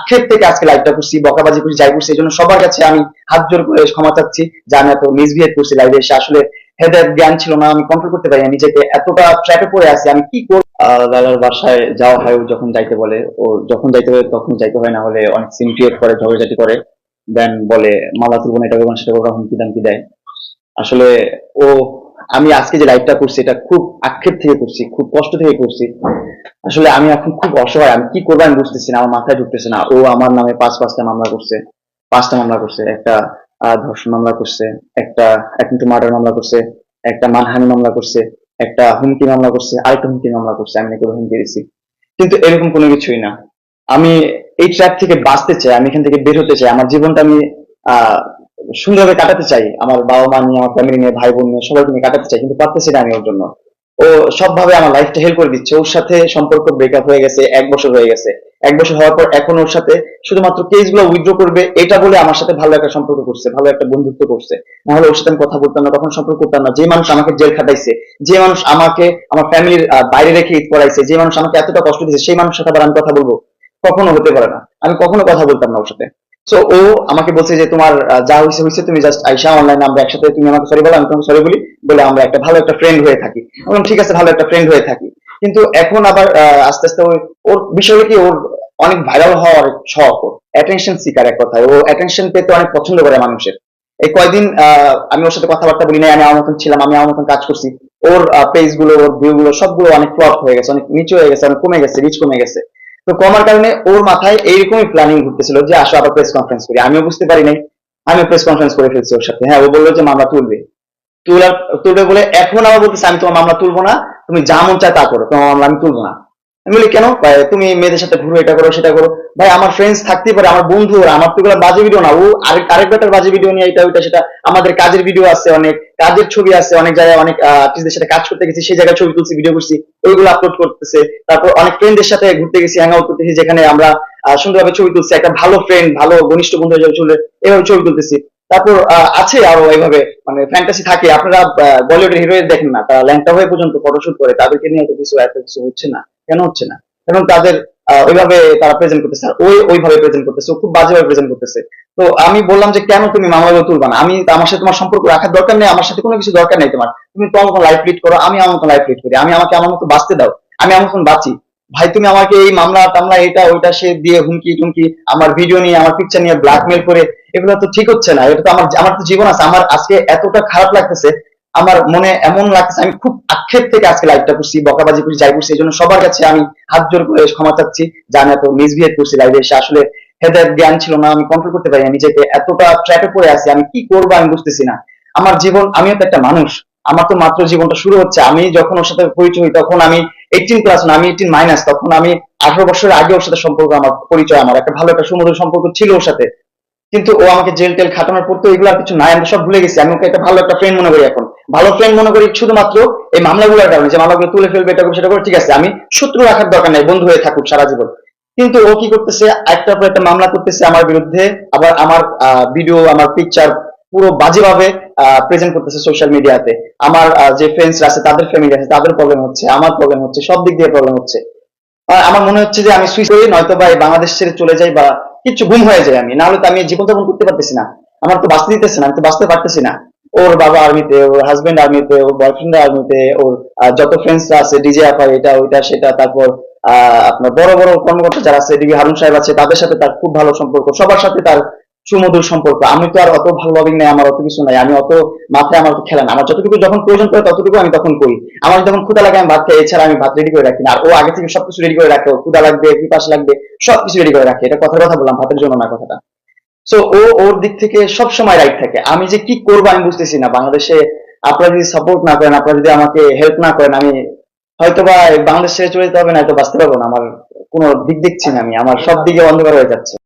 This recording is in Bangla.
আক্ষেপ থেকে আজকে লাইভটা করছি, বকাবাজি করছি, যাই করছি, এই জন্য সবার কাছে আমি হাত জোর করে ক্ষমা চাচ্ছি যে আমি এত মিসবিহেভ করছি লাইভে এসে। আসলে হেদায়েত জ্ঞান ছিল না, আমি কন্ট্রোল করতে পারি না নিজেকে, এতটা ট্র্যাপে পড়ে আছি, আমি কি করব। লালার বাসায় যাওয়া হয়, ও যখন যাইতে বলে, ও যখন যাইতে হয় তখন যাইতে হয়, না হলে অনেক সিন ক্রিয়েট করে, ঝগড়াঝাটি করে, দেন বলে মামলা তুলবো না, এটা করবো না, সেটা করবো না, হুমকি দামকি দেয়। আসলে ও, আমি আজকে যে লাইভটা করছি এটা খুব আক্ষেপ থেকে করছি, খুব কষ্ট থেকে করছি। আসলে আমি এখন খুব অসহায়, আমি কি করবো আমি বুঝতেছি না, আমার মাথায় ঢুকতেছে না। ও আমার নামে পাঁচটা মামলা করছে, পাঁচটা মামলা করছে, একটা ধর্ষণ মামলা করছে, একটা অ্যাটেম্প্ট মার্ডার মামলা করছে, একটা মানহানি মামলা করছে, একটা হুমকি মামলা করছে, আরেকটা হুমকি মামলা করছে, আমি নাকি ওর হুমকি দিছি। কিন্তু এরকম কোনো কিছুই না। আমি এই ট্র্যাপ থেকে বাঁচতে চাই, আমি এখান থেকে বের হতে চাই, আমার জীবনটা আমি আহ সুন্দরভাবে কাটাতে চাই, আমার বাবা মা নিয়ে, আমার ফ্যামিলি নিয়ে, ভাই বোন নিয়ে, সবাইকে নিয়ে কাটাতে চাই, কিন্তু পারতেছি না আমি ওর জন্য। ও সবভাবে আমার লাইফটা হেল্প করে দিচ্ছে। ওর সাথে সম্পর্ক ব্রেকআপ হয়ে গেছে, 1 বছর হয়ে গেছে। 1 বছর হওয়ার পর এখন ওর সাথে শুধুমাত্র কেস গুলো উইথড্র করবে এটা বলে আমার সাথে ভালো একটা সম্পর্ক করছে, ভালো একটা বন্ধুত্ব করছে। না হলে ওর সাথে আমি কথা বলতাম না, কখন সম্পর্ক করতাম না। যে মানুষ আমাকে জেল খাটাইছে, যে মানুষ আমাকে আমার ফ্যামিলির বাইরে রেখে ঈদ করাইছে, যে মানুষ আমাকে এতটা কষ্ট দিয়েছে, সেই মানুষের সাথে আবার আমি কথা বলবো? কখনো হতে পারে না, আমি কখনো কথা বলতাম না ওর সাথে। সো ও আমাকে বলছে যে তোমার যা হয়েছে হয়েছে, তুমি জাস্ট আইসা অনলাইনে আমরা একসাথে, তুমি আমাকে সরি বলো, আমি তোমাকে সরি বলি, বলে আমরা একটা ভালো একটা ফ্রেন্ড হয়ে থাকি। এবং ঠিক আছে, ভালো একটা ফ্রেন্ড হয়ে থাকি। কিন্তু এখন আবার আস্তে আস্তে ওর বিষয় হলো কি, ওর অনেক ভাইরাল হওয়ার শখ, ওর অ্যাটেনশন সিকার, এক কথায় ও অ্যাটেনশন পেতে অনেক পছন্দ করে মানুষের। এই কয়দিন আমি ওর সাথে কথাবার্তা বলি নাই, আমি আমার মতন ছিলাম, আমি আমার মতন কাজ করছি। ওর পেজ গুলো, ওর ভিউ গুলো সবগুলো অনেক ফ্লপ হয়ে গেছে, অনেক নিচু হয়ে গেছে, অনেক কমে গেছে, রিচ কমে গেছে। তো কমার কারণে ওর মাথায় এইরকমই প্ল্যানিং ঘুরতেছিল যে আসো আবার প্রেস কনফারেন্স করি। আমিও বুঝতে পারি নাই, আমি প্রেস কনফারেন্স করে ফেলছি ওর সাথে। হ্যাঁ, ও বললো যে মামলা তুলবে, তুলবে বলে এখন আবার বলতেছে আমি তোমার মামলা তুলবো না, তুমি যা মন চায় তা করো, তোমার মামলা আমি তুলবো না। আমি বলি কেন ভাই, তুমি মেয়েদের সাথে ঘুরো, এটা করো সেটা করো। ভাই আমার ফ্রেন্ডস থাকতেই পারে, আমার বন্ধু ওরা, আমার তো এগুলো বাজে ভিডিও না। ও আরেক বেটার বাজে ভিডিও নিয়ে এটা ওইটা সেটা, আমাদের কাজের ভিডিও আছে, অনেক কাজের ছবি আছে, অনেক জায়গায় অনেক আর্টিস্টদের সাথে কাজ করতে গেছি, সেই জায়গায় ছবি তুলছি, ভিডিও করছি, ওইগুলো আপলোড করতেছে। তারপর অনেক ফ্রেন্ডদের সাথে ঘুরতে গেছি, হ্যাং আউট করতেছি, যেখানে আমরা সুন্দরভাবে ছবি তুলছি, একটা ভালো ফ্রেন্ড, ভালো ঘনিষ্ঠ বন্ধু হিসেবে চলে এভাবে ছবি তুলতেছি। তারপর আছে আরো এইভাবে, মানে ফ্যান্টাসি থাকে। আপনারা বলিউডের হিরোইন দেখেন না, তারা ল্যাংটা হয়ে পর্যন্ত ফটোশুট করে, তাদেরকে নিয়ে এত কিছু হচ্ছে না। কেন হচ্ছে না? এবং তাদের ওইভাবে তারা প্রেজেন্ট করতেছে, আর ওইভাবে প্রেজেন্ট করতেছে, ও খুব বাজেভাবে প্রেজেন্ট করতেছে। তো আমি বললাম যে কেন তুমি মামলাগুলো তুলবা না? আমি আমার সাথে তোমার সম্পর্ক রাখার দরকার নেই, আমার সাথে কোনো কিছু দরকার নেই তোমার, তুমি তোমার মতো লাইফ লিড করো, আমি আমার মতো লাইফ লিড করি, আমি আমাকে আমার মতো বাঁচতে দাও, আমি আমার মতন বাঁচি। ভাই তুমি আমাকে এই মামলা টামলা এটা ওইটা সে দিয়ে হুমকি টুমকি, আমার ভিডিও নিয়ে, আমার পিকচার নিয়ে ব্ল্যাকমেল করে, এগুলো তো ঠিক হচ্ছে না। এটা তো আমার তো জীবন আছে। আমার আজকে এতটা খারাপ লাগতেছে, আমার মনে এমন লাগছে, আমি খুব আক্ষেপ থেকে আজকে লাইভটা করছি, বকাবাজি করছি, যাই করছি, এই জন্য সবার কাছে আমি হাত জোর করে ক্ষমা চাচ্ছি যে আমি এত মিসবিহেভ করছি লাইভে এসে। আসলে হেদায়েত জ্ঞান ছিল না, আমি কন্ট্রোল করতে পারি না নিজেকে, এতটা ট্র্যাপে পড়ে আছি, আমি কি করবো আমি বুঝতেছি না। আমার জীবন, আমিও তো একটা মানুষ, আমার তো মাত্র জীবনটা শুরু হচ্ছে। আমি যখন ওর সাথে পরিচয় হই তখন আমি 18 প্লাস না, আমি 18 মাইনাস, তখন আমি 18 বছরের আগে ওর সাথে সম্পর্ক, আমার পরিচয়, আমার একটা ভালো একটা সুমধুর সম্পর্ক ছিল ওর সাথে। কিন্তু ও আমাকে জেল টেল খাটানোর পর তো এগুলো আর কিছু নাই, আমি সব ভুলে গেছি। আমি ওকে একটা ভালো একটা ফ্রেন্ড মনে করি এখন, ভালো ফ্রেন্ড মনে করি শুধুমাত্র এই মামলাগুলোর কারণে, যে মামলাগুলো তুলে ফেলবে, এটা করবে সেটা করবে, ঠিক আছে, আমি শত্রু রাখার দরকার নাই, বন্ধু হয়ে থাকুক সারা জীবন। কিন্তু ও কি করতেছে, একটার পর একটা মামলা করতেছে আমার বিরুদ্ধে, আবার আমার ভিডিও, আমার পিকচার পুরো বাজেভাবে প্রেজেন্ট করতেছে সোশ্যাল মিডিয়াতে। আমার যে ফ্রেন্ডস আছে, তাদের ফ্যামিলি আছে, তাদের প্রবলেম হচ্ছে, আমার প্রবলেম হচ্ছে, সব দিক দিয়ে প্রবলেম হচ্ছে। আমার মনে হচ্ছে যে আমি সুইচ করি, নয়তো বা এই বাংলাদেশ ছেড়ে চলে যাই, বা কিছু গুম হয়ে যায় আমি, না হলে তো আমি জীবন যাপন করতে পারতেছি না। আমার তো বাঁচতে দিতেছে না, আমি তো বাঁচতে পারতেছি না। ওর বাবা আর্মিতে, ওর হাজবেন্ড আর্মিতে, ওর বয়ফ্রেন্ড আর্মিতে, ওর যত ফ্রেন্ডস আছে, ডিজে আপা, এটা ওইটা সেটা, তারপর আপনার বড় বড় কর্মকর্তা যারা আছে, ডিবি হারুন সাহেব আছে, তাদের সাথে তার খুব ভালো সম্পর্ক, সবার সাথে তার সুমধুর সম্পর্ক। আমি তো আর অত ভালো লবিং নাই, আমার অত কিছু নাই, আমি অত মাথায় আমার খেলা না, আমার যতটুকু যখন প্রয়োজন পড়ে ততটুকু আমি তখন করি। আমার যখন ক্ষুধা লাগে আমি ভাত খাই, এছাড়া আমি ভাত রেডি করে রাখি না। আর ও আগে থেকে সবকিছু রেডি করে রাখে, ওর ক্ষুধা লাগবে, পিপাস লাগবে, সবকিছু রেডি করে রাখে। এটা কথার কথা বললাম, ভাতের জন্য না কথাটা। সো ও ওর দিক থেকে সব সময় রাইট থাকে। আমি যে কি করবো আমি বুঝতেছি না। বাংলাদেশে আপনারা যদি সাপোর্ট না করেন, আপনারা যদি আমাকে হেল্প না করেন, আমি হয়তো বা বাংলাদেশ ছেড়ে চলে যেতে হবে, না হয়তো বাঁচতে পারবো না। আমার কোনো দিক দেখছি না, আমি আমার সব দিকে অন্ধকার হয়ে যাচ্ছে।